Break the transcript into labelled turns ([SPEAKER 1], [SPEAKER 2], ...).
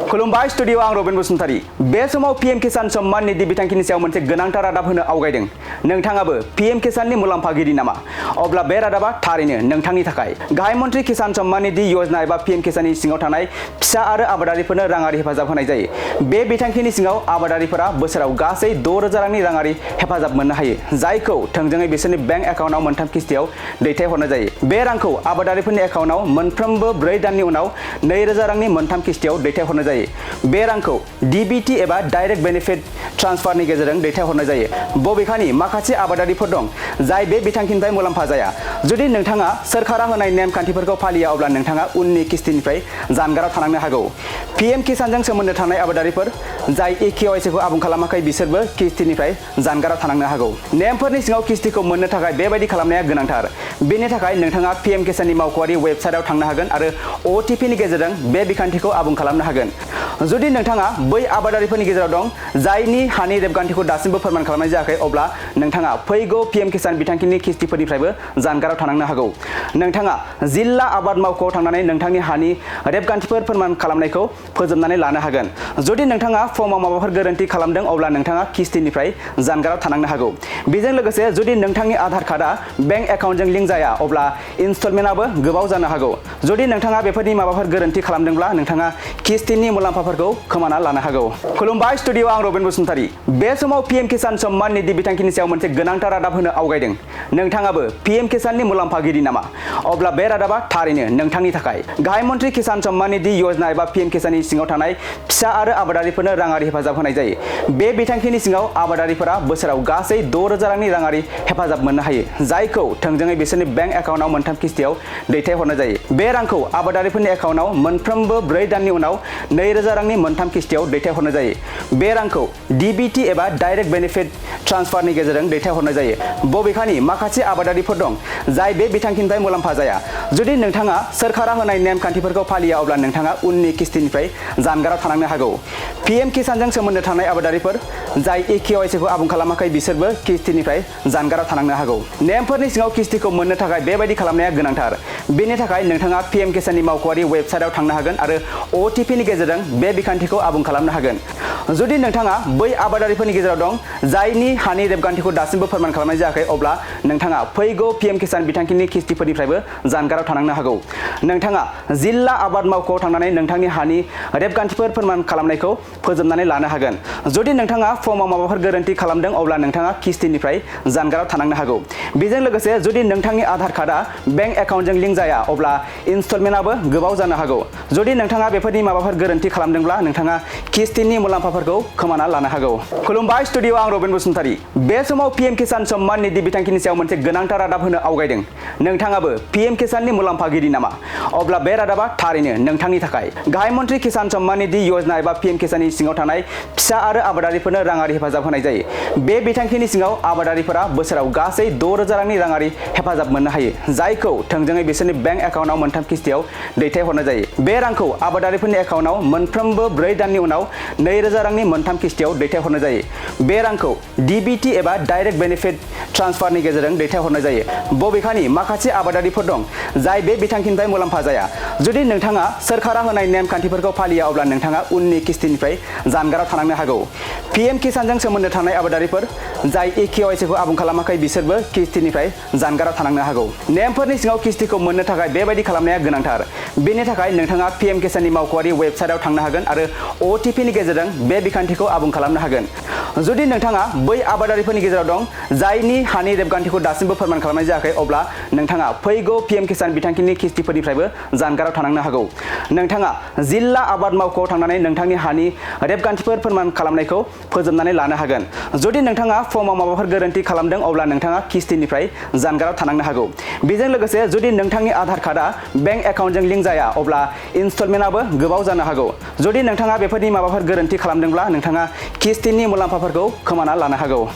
[SPEAKER 1] खुलुमबाय स्टुडियो आं रबिन बसुमतारी। बे समाव पीएम किसान सम्मान निधि बिथांखिनि सायाव मोनसे गोनांथार रादाब होनो आवगायदों। नोंथाङाबो पीएम किसाननि मुलाम्फागिरि नामा? अब्ला बे रादाबा थारैनो नोंथांनि थाखाय। गाहाय मन्त्रि किसान सम्मान निधि योजना एबा पीएम किसाननि सिङाव थानाय फिसा आरो आबादारिफोरनो राङारि हेफाजाब होनाय जायो। बे बिथांखिनि सिङाव आबादारिफोरा बोसोराव गासै 6,000 रांनि राङारि हेफाजाब मोननो हायो, जायखौ थोंजोङै बिसोरनि बेंक एकाउन्टआव मोनथाम किस्तियाव दैथायहरनाय जायो। बे रांखौ आबादारिफोरनि एकाउन्टआव मोनफ्रोमबो 4 दाननि उनाव 2,000 रांनि मोनथाम किस्तियाव दैथायहरनाय जायो। बे रांखौ डीबीटी एबा डाइरेक्ट बेनिफिट ट्रान्सफारनि गेजेरजों दैथायहरनाय जायो। बबेखानि माखासे आबादारिफोर दं जाय बे बिथांखिनिफ्राय मुलाम्फा जाया। जुदि नोंथाङा सोरखारा होनाय नेमखान्थिफोरखौ फालिया, अब्ला नोंथाङा उननि किस्तिनिफ्राय जानगाराव थानांनो हागौ। पीएम किसानजों सोमोन्दो थानाय आबादारिफोर जाय केवाईसीखौ आबुं खालामाखै बिसोरबो किस्तिनिफ्राय जानगाराव थानांनो हागौ। नेमफोरनि सिङाव किस्तिखौ मोननो थाखाय बेबायदि खालामनाया गोनांथार। बेनि थाखाय नोंथाङा पीएम किसाननि मावख'आरि वेबसाइटआव थांनो हागोन आरो OTPनि गेजेरजों बे बिखान्थिखौ आबुं खालामनो हागोन। जुदि नोंथाङा बै आबादारिफोरनि गेजेराव दं जायनि हानि रेबगान्थिखौ दासिमबो फोरमान खालामनाय जायाखै, अब्ला नोंथाङा फैगौ पीएम किसान बिथांखिनि किस्तिफोरनिफ्रायबो जानगाराव थानांनो हागौ। नोंथाङा जिल्ला आबाद मावख'आव थांनानै नोंथांनि हानि रेबगान्थिफोर फोरमान खालामनायखौ फोजोबनानै लानो हागोन। जुदि नोंथाङा फर्मआव माबाफोर गोरोन्थि खालामदों, अब्ला नोंथाङा किस्तिनिफ्राय जानगाराव थानांनो हागौ। बेजों लोगोसे जुदि नोंथांनि आधार कार्डआ बेंक एकाउन्टजों लिंक जाया, अब्ला इनस्टलमेन्टआबो गोबाव जानो हागौ। जुदि नोंथाङा बेफोरनि माबाफोर गोरोन्थि खालामदोंब्ला नोंथाङा किस्तिनि मुलाम्फाफोरखौ खोमाना लानो हागौ। खुलुमबाय स्टुडियो आं रबिन बसुमतारी। बे समाव पीएम किसान सम्मान निधि बिथांखिनि सायाव मोनसे गोनांथार रादाब होनो आवगायदों। नोंथाङाबो पीएम किसाननि मुलाम्फागिरि नामा? अब्ला बे रादाबा थारैनो नोंथांनि थाखाय। गाहाय मन्त्रि किसान सम्मान निधि योजना एबा पीएम किसाननि सिङाव थानाय फिसा आरो आबादारिफोरनो राङारि हेफाजाब होनाय जायो। बे बिथांखिनि सिङाव आबादारिफोरा बोसोराव गासै 6,000 रांनि राङारि हेफाजाब मोननो हायो, जायखौ थोंजोङै बिसोरनि बेंक एकाउन्टआव मोनथाम किस्तियाव दैथायहरनाय जायो। बे रांखौ आबादारिफोरनि एकाउन्टआव मोनफ्रोमबो 4 दाननि उनाव 2,000 रांनि मोनथाम किस्तियाव दैथायहरनाय जायो। बे रांखौ डीबीटी एबा डाइरेक्ट बेनिफिट ट्रान्सफारनि गेजेरजों दैथायहरनाय जायो। बबेखानि माखासे आबादारिफोर दं जाय बे बिथांखिनिफ्राय मुलाम्फा जाया। जुदि नोंथाङा सोरखारा होनाय नेमखान्थिफोरखौ फालिया, अब्ला नोंथाङा उननि किस्तिनिफ्राय जानगाराव थानांनो हागौ। पीएम किसानजों सोमोन्दो थानाय आबादारिफोर जाय केवाईसीखौ आबुं खालामाखै बिसोरबो किस्तिनिफ्राय जानगाराव थानांनो हागौ। नेमफोरनि सिङाव किस्तिखौ मोननो थाखाय बेबायदि खालामनाया गोनांथार। बेनि थाखाय नोंथाङा पीएम किसाननि मावख'आरि वेबसाइटआव थांनो हागोन आरो OTPनि गेजेरजों बे बिखान्थिखौ आबुं खालामनो हागोन। जुदि नोंथाङा बै आबादारिफोरनि गेजेराव दं जायनि हानि रेबगान्थिखौ दासिमबो फोरमान खालामनाय जायाखै, अब्ला नोंथाङा फैगौ पीएम किसान बिथांखिनि किस्तिफोरनिफ्रायबो जानगाराव थानांनो हागौ। नोंथाङा जिल्ला आबाद मावख'आव थांनानै नोंथांनि हानि रेबगान्थिफोर फोरमान खालामनायखौ फोजोबनानै लानो हागोन। जुदि नोंथाङा फर्मआव माबाफोर गोरोन्थि खालामदों, अब्ला नोंथाङा किस्तिनिफ्राय जानगाराव थानांनो हागौ। बेजों लोगोसे जुदि नोंथांनि आधार कार्डआ बेंक एकाउन्टजों लिंक जाया, अब्ला इनस्टलमेन्टआबो गोबाव जानो हागौ। जुदि नोंथाङा बेफोरनि माबाफोर गोरोन्थि खालामदोंब्ला नोंथाङा किस्तिनि मुलाम्फाफोरखौ खोमाना लानो हागौ। खुलुमबाय स्टुडियो आं रबिन बसुमतारी। बे समाव पीएम किसान सम्मान निधि बिथांखिनि सायाव मोनसे गोनांथार रादाब होनो आवगायदों। नोंथाङाबो पीएम किसाननि मुलाम्फागिरि नामा? अब्ला बे रादाबा थारैनो नोंथांनि थाखाय। गाहाय मन्त्रि किसान सम्मान निधि योजना एबा पीएम किसाननि सिङाव थानाय फिसा आरो आबादारिफोरनो राङारि हेफाजाब होनाय जायो। बे बिथांखिनि सिङाव आबादारिफोरा बोसोराव गासै 6,000 रांनि राङारि हेफाजाब मोननो हायो, जायखौ थोंजोङै बिसोरनि बेंक एकाउन्टआव मोनथाम किस्तियाव दैथायहरनाय जायो। बे रांखौ आबादारिफोरनि एकाउन्टआव मोनफ्रोमबो 4 दाननि उनाव 2,000 रांनि मोनथाम किस्तियाव दैथायहरनाय जायो। बे रांखौ डीबीटी एबा डाइरेक्ट बेनिफिट ट्रान्सफारनि गेजेरजों दैथायहरनाय जायो। बबेखानि माखासे आबादारिफोर दं जाय बे बिथांखिनिफ्राय मुलाम्फा जाया। जुदि नोंथाङा सोरखारा होनाय नेमखान्थिफोरखौ फालिया, अब्ला नोंथाङा उननि किस्तिनिफ्राय जानगाराव थानांनो हागौ। पीएम किसानजों सोमोन्दो थानाय आबादारिफोर जाय केवाईसीखौ आबुं खालामाखै बिसोरबो किस्तिनिफ्राय जानगाराव थानांनो हागौ। नेमफोरनि सिङाव किस्तिखौ मोननो थाखाय बेबायदि खालामनाया गोनांथार। बेनि थाखाय नोंथाङा पीएम किसाननि मावख'आरि वेबसाइटआव थांनो हागोन आरो OTPनि गेजेरजों बे बिखान्थिखौ आबुं खालामनो हागोन। जुदि नोंथाङा बै आबादारिफोरनि गेजेराव दं जायनि हानि रेबगान्थिखौ दासिमबो फोरमान खालामनाय जायाखै, अब्ला नोंथाङा फैगौ पीएम किसान बिथांखिनि किस्तिफोरनिफ्रायबो जानगाराव थानांनो हागौ। नोंथाङा जिल्ला आबाद मावख'आव थांनानै नोंथांनि हानि रेबगान्थिफोर फोरमान खालामनायखौ फोजोबनानै लानो हागोन। जुदि नोंथाङा फर्मआव माबाफोर गोरोन्थि खालामदों, अब्ला नोंथाङा किस्तिनिफ्राय जानगाराव थानांनो हागौ। बेजों लोगोसे जुदि नोंथांनि आधार कार्डआ बेंक एकाउन्टजों लिंक जाया, अब्ला इनस्टलमेन्टआबो गोबाव जानो हागौ। जुदि नोंथाङा बेफोरनि माबाफोर गोरोन्थि खालामदोंब्ला नोंथाङा किस्तिनि मुलाम्फाफोरखौ खोमाना लानो हागौ।